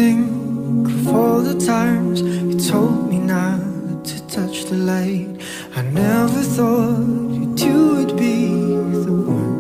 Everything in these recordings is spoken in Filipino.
think of all the times you told me not to touch the light. I never thought you would be the one.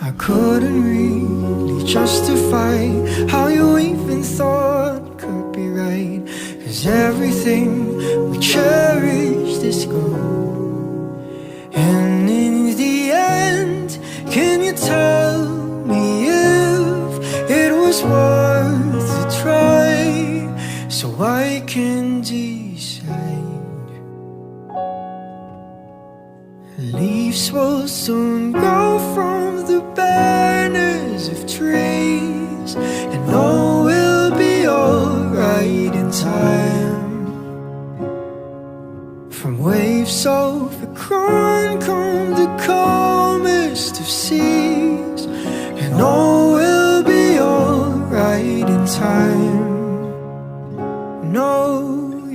I couldn't really justify how you even thought could be right, 'cause everything we cherished is gone. And in the end, can you tell me if it was worth a try, so I can decide? Leaves will soon grow from the banners of trees, and all will be alright in time. From waves overgrown come the calmest of seas, and all will be alright in time. No,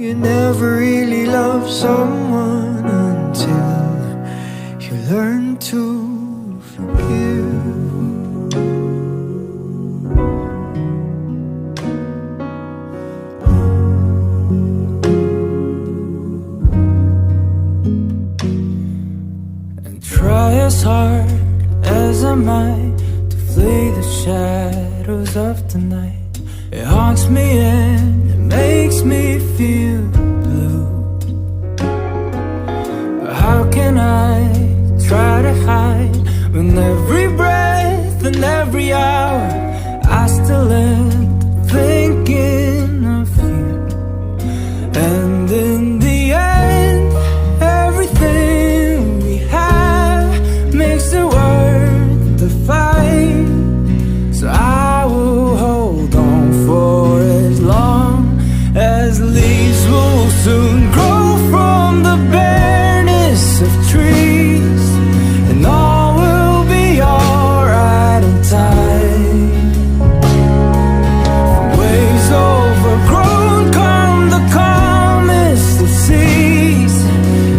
you never really love someone until you learn to forgive. And try as hard as I might to flee the shadows of the night. It haunts me and it makes me feel blue. But how can I try to hide when every breath and every hour I still end thinking of you? And in the end, everything we have makes it worth the fight. So I will hold on for as long as leaves will soon grow from the bareness of trees, and all will be alright in time. From waves overgrown come the calmest of seas,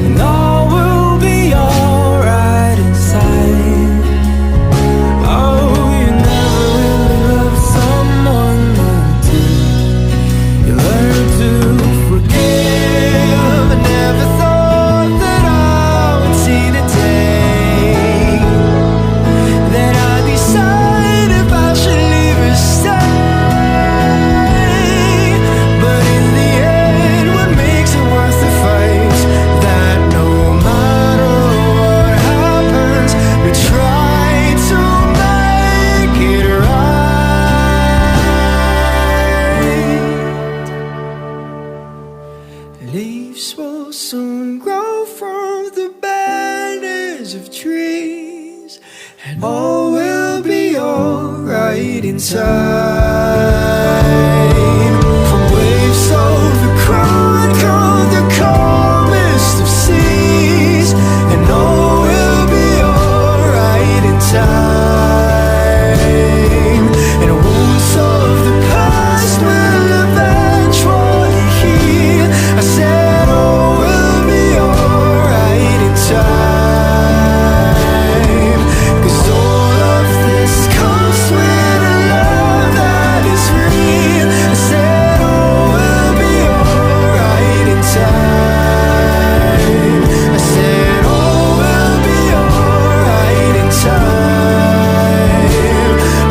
and all will be alright inside. Oh, you never really love someone until you learn to forgive. I never thought that I would see the day that I decide if I should leave or stay. But in the end, what makes it worth the fight? That no matter what happens, we try to make it right. Leaves will soon grow from the banners of trees, and all will be alright in time. From waves overgrown come the calmest of seas, and all will be alright in time. And wounds of the past will eventually heal. I said all will be alright in time, 'cause all of this comes with a love that is real. I said all will be alright in time. I said all will be alright in time.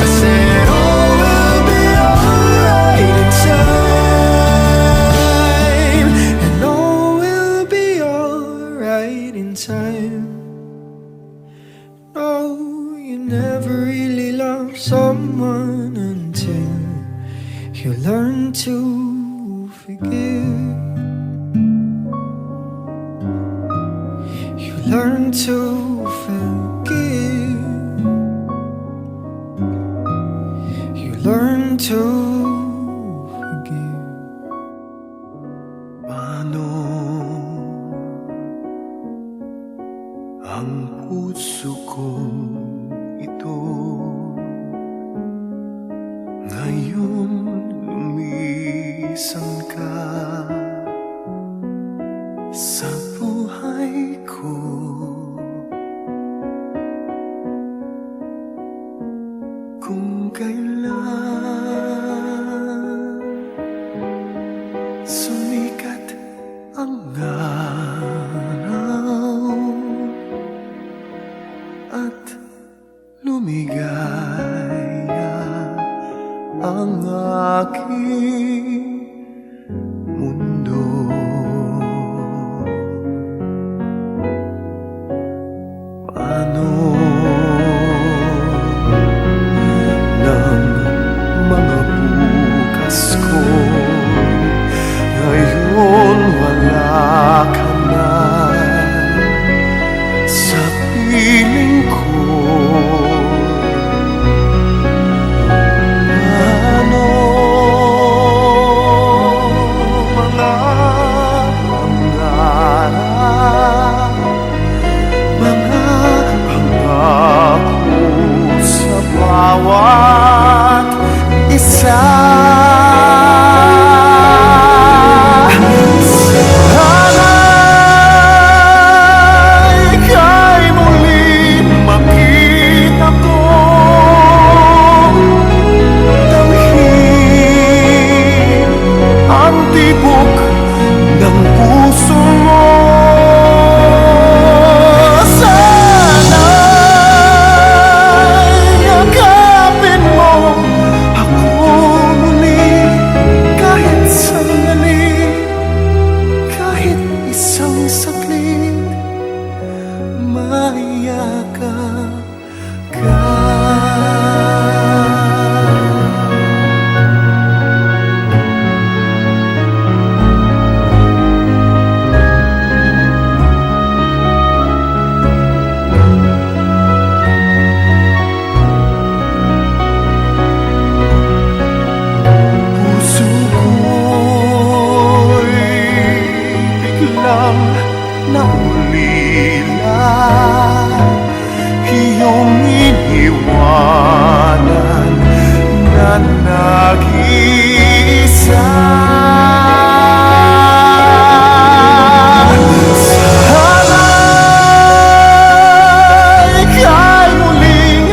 I said all will be alright in time. And all will be alright in time. No, you never really love someone until you learn to forgive. You learn to forgive. You learn to forgive. Paano ang puso ko ito ngayon lumisan ka sa buhay ko? Kung kailan ang aking mundo. Paano ng mga bukas ko ngayon wala ka na sa piling ko? Paano mga pangarap, mga pangako sa bawat isa? Sana'y ika'y muling makita ko, damhin ang tibok ng puso mo. Sana'y yakapin mo ako muli, kahit sandali, kahit isang saglit, mayakap ka. Puso ko'y biglang naulila, iyong iniwanan na nag-iisa. Sana'y ika'y muling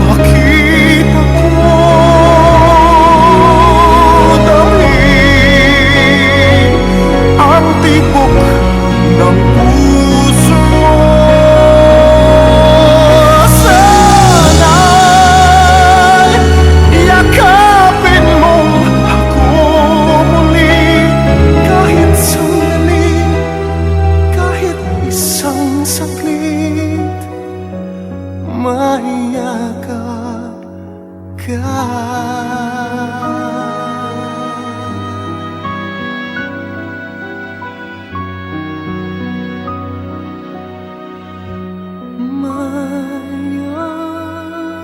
makita ko, damhin ang tibok ng puso mo. Sana'y yakapin mo ako muli, kahit sandali, kahit isang saglit, mayakap ka.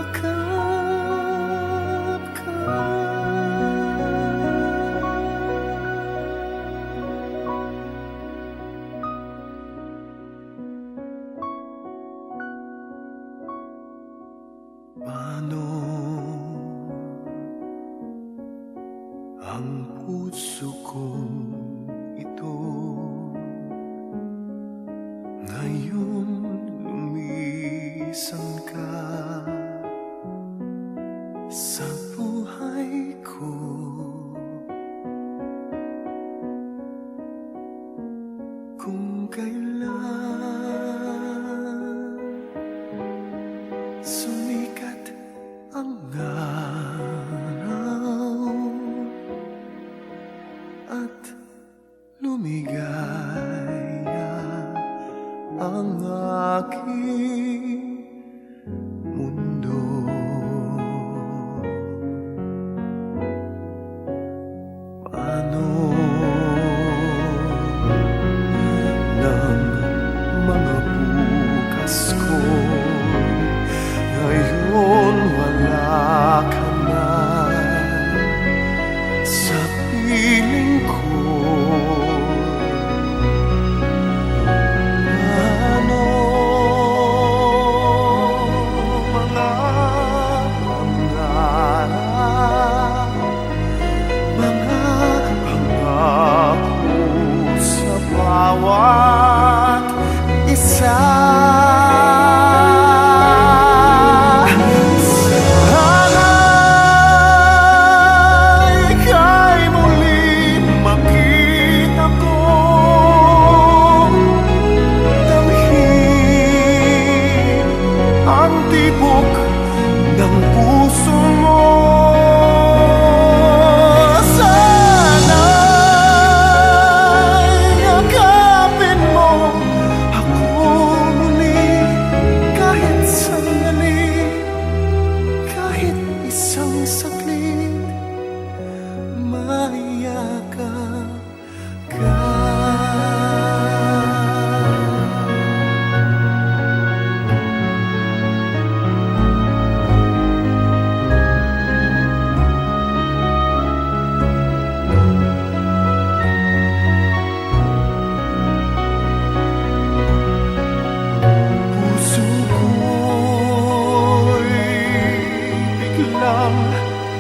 Mayakap ka. Paano ang puso kong ito ngayon lumisan ka sa buhay ko? Kung kailan sumikat ang araw at lumigaya ang aking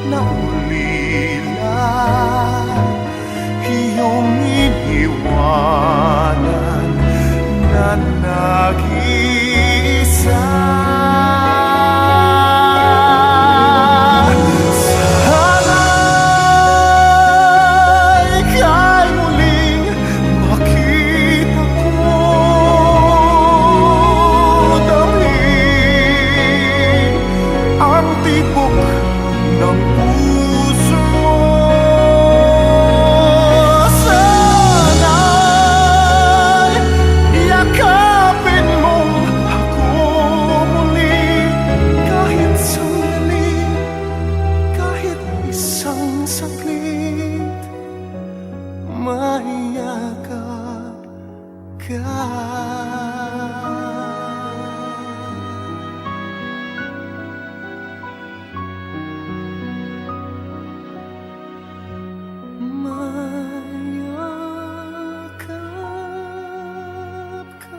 na ulila iyong iniwanan na nag-iisa. Sana'y ika'y muling makita ko, damhin ang tibok ng puso mo. Sana'y yakapin mong ako muli, kahit sandali, kahit isang saglit, maiyakap ka. Mayakap ka.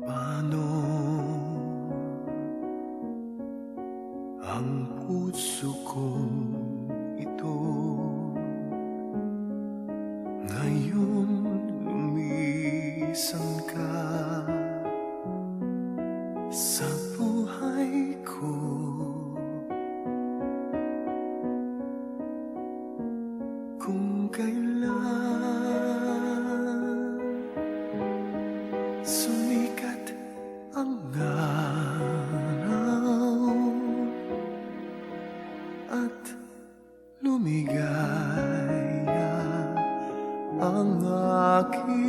Paano ang puso ko ito ngayon lumisan ka sa buhay ko? Kung kailan sumikat ang araw at lumigaya ang aking